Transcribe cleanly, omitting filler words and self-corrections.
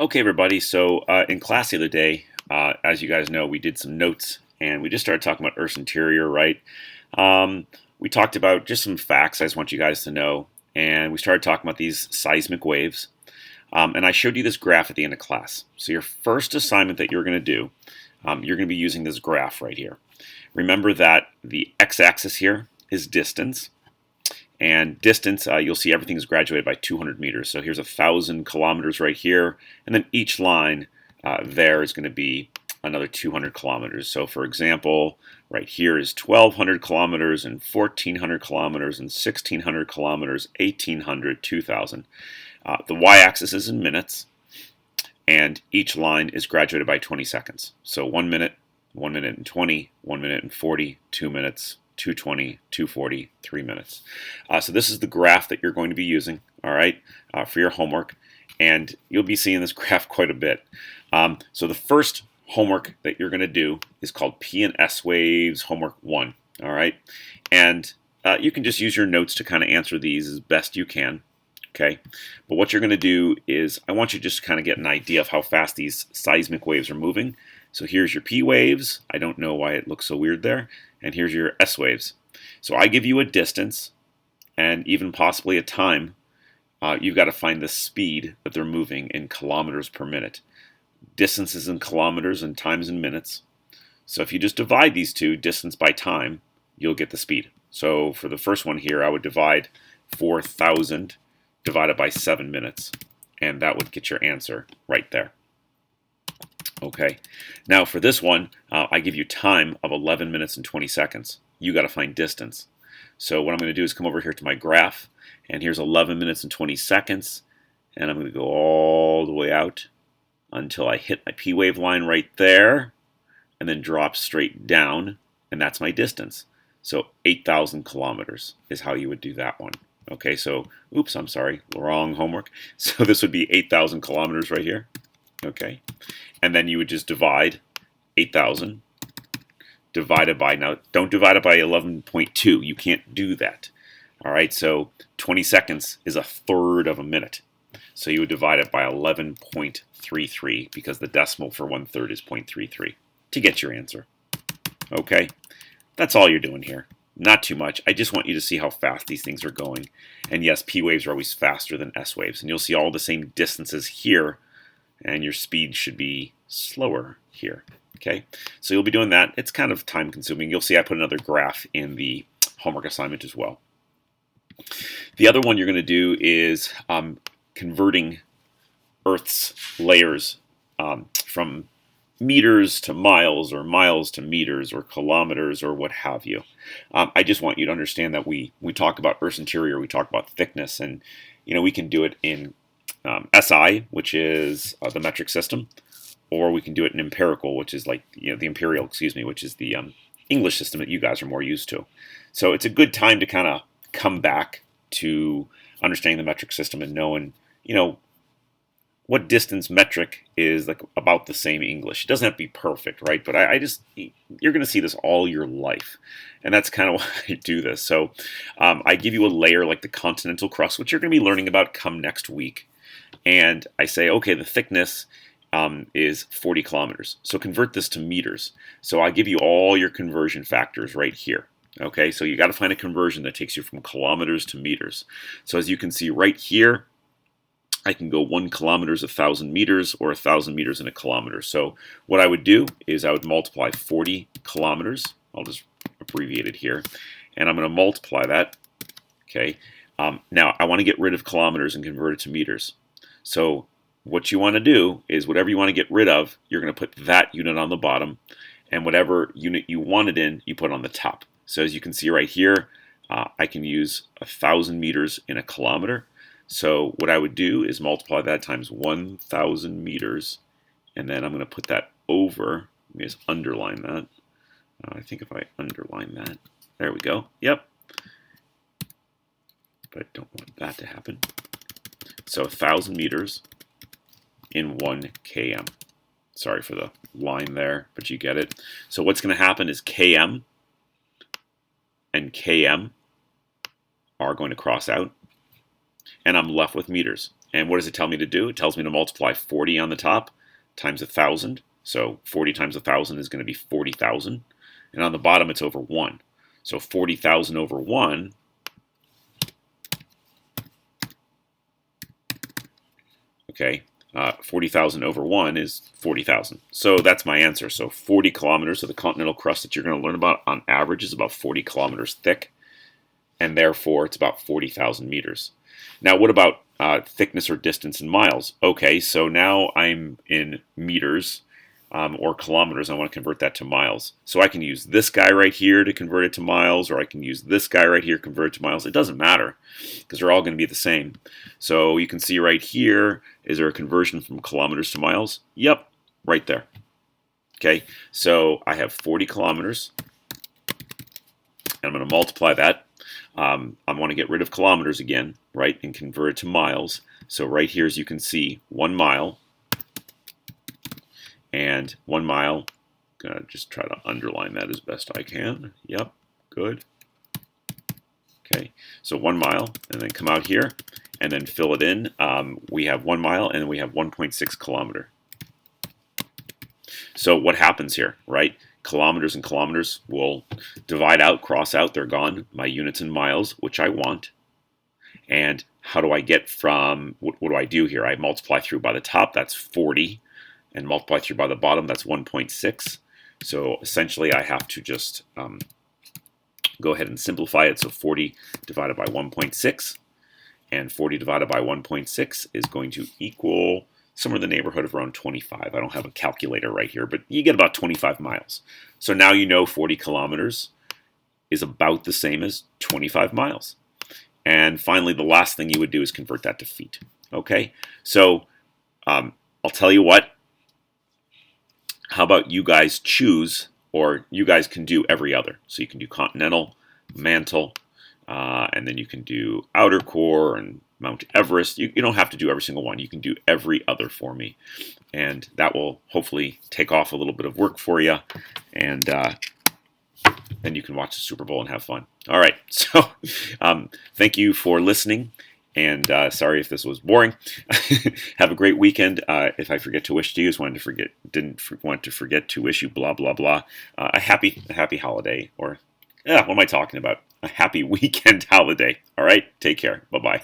Okay, everybody. So in class the other day, as you guys know, we did some notes and we just started talking about Earth's interior, right? Um, we talked about just some facts I just want you guys to know, and we started talking about these seismic waves. And I showed you this graph at the end of class. So your first assignment that you're going to do, you're going to be using this graph right here. Remember that the x-axis here is distance. And distance, you'll see everything is graduated by 200 meters. So here's 1,000 kilometers right here. And then each line there is going to be another 200 kilometers. So for example, right here is 1,200 kilometers and 1,400 kilometers and 1,600 kilometers, 1,800, 2,000. The y-axis is in minutes. And each line is graduated by 20 seconds. So 1 minute, 1 minute and 20, 1 minute and 40, 2 minutes, 220, 240, 3 minutes. So this is the graph that you're going to be using, all right, for your homework. And you'll be seeing this graph quite a bit. So the first homework that you're going to do is called P and S Waves Homework 1, all right? And you can just use your notes to kind of answer these as best you can, okay? But what you're going to do is I want you to just kind of get an idea of how fast these seismic waves are moving. So here's your P waves. I don't know why it looks so weird there. And here's your S waves. So I give you a distance and even possibly a time. You've got to find the speed that they're moving in kilometers per minute. Distance is in kilometers and time is in minutes. So if you just divide these two, distance by time, you'll get the speed. So for the first one here, I would divide 4,000 divided by 7 minutes. And that would get your answer right there. Okay, now for this one, I give you time of 11 minutes and 20 seconds. You got to find distance. So what I'm going to do is come over here to my graph, and here's 11 minutes and 20 seconds, and I'm going to go all the way out until I hit my P wave line right there, and then drop straight down, and that's my distance. So 8,000 kilometers is how you would do that one. Okay, so, oops, I'm sorry, wrong homework. So this would be 8,000 kilometers right here. Okay, and then you would just divide 8,000 divided by, now don't divide it by 11.2, you can't do that. All right, so 20 seconds is a third of a minute. So you would divide it by 11.33 because the decimal for 1/3 is 0.33 to get your answer. Okay, that's all you're doing here. Not too much. I just want you to see how fast these things are going. And yes, P waves are always faster than S waves. And you'll see all the same distances here, and your speed should be slower here. Okay, so you'll be doing that. It's kind of time consuming. You'll see I put another graph in the homework assignment as well. The other one you're going to do is converting Earth's layers from meters to miles, or miles to meters, or kilometers, or what have you. I just want you to understand that we talk about Earth's interior, we talk about thickness, and we can do it in SI, which is the metric system, or we can do it in empirical, which is like the imperial, excuse me, which is the English system that you guys are more used to. So it's a good time to kind of come back to understanding the metric system and knowing, what distance metric is like about the same English. It doesn't have to be perfect, right? But I just, you're going to see this all your life. And that's kind of why I do this. So I give you a layer like the continental crust, which you're going to be learning about come next week. And I say, okay, the thickness is 40 kilometers. So convert this to meters. So I give you all your conversion factors right here. Okay, so you got to find a conversion that takes you from kilometers to meters. So as you can see right here, I can go 1 kilometer is 1,000 meters, or 1,000 meters in a kilometer. So what I would do is I would multiply 40 kilometers. I'll just abbreviate it here. And I'm going to multiply that. Okay. Now I want to get rid of kilometers and convert it to meters. So what you want to do is whatever you want to get rid of, you're going to put that unit on the bottom. And whatever unit you want it in, you put on the top. So as you can see right here, I can use 1,000 meters in a kilometer. So what I would do is multiply that times 1,000 meters, and then I'm going to put that over. Let me just underline that. I think if I underline that, there we go. Yep. But I don't want that to happen. So 1,000 meters in 1 km. Sorry for the line there, but you get it. So what's going to happen is km and km are going to cross out, and I'm left with meters. And what does it tell me to do? It tells me to multiply 40 on the top times 1,000. So 40 times 1,000 is going to be 40,000. And on the bottom, it's over 1. So 40,000 over 1 okay, 40,000 over 1 is 40,000. So that's my answer. So 40 kilometers. So the continental crust that you're going to learn about on average is about 40 kilometers thick, and therefore it's about 40,000 meters. Now, what about thickness or distance in miles? Okay, so now I'm in meters or kilometers. I want to convert that to miles. So I can use this guy right here to convert it to miles, or I can use this guy right here to convert it to miles. It doesn't matter because they're all going to be the same. So you can see right here, is there a conversion from kilometers to miles? Yep, right there. Okay, so I have 40 kilometers, and I'm going to multiply that. I want to get rid of kilometers again, right, and convert it to miles. So right here, as you can see, 1 mile. And 1 mile, gonna just try to underline that as best I can. Yep, good. Okay, so 1 mile, and then come out here, and then fill it in. We have 1 mile, and we have 1.6 kilometer. So what happens here, right? Kilometers and kilometers will divide out, cross out, they're gone. My units in miles, which I want. And how do I get from, what do I do here? I multiply through by the top, that's 40. And multiply through by the bottom, that's 1.6. So essentially, I have to just go ahead and simplify it. So 40 divided by 1.6, and 40 divided by 1.6 is going to equal somewhere in the neighborhood of around 25. I don't have a calculator right here, but you get about 25 miles. So now you know 40 kilometers is about the same as 25 miles. And finally, the last thing you would do is convert that to feet. Okay, so I'll tell you what. How about you guys choose, or you guys can do every other. So you can do continental, mantle, and then you can do outer core and Mount Everest. You don't have to do every single one. You can do every other for me. And that will hopefully take off a little bit of work for you. And then you can watch the Super Bowl and have fun. All right. So thank you for listening. And sorry if this was boring. Have a great weekend. If I forget to wish to you, didn't want to forget to wish you blah blah blah. A happy holiday, or what am I talking about? A happy weekend holiday. All right, take care. Bye bye.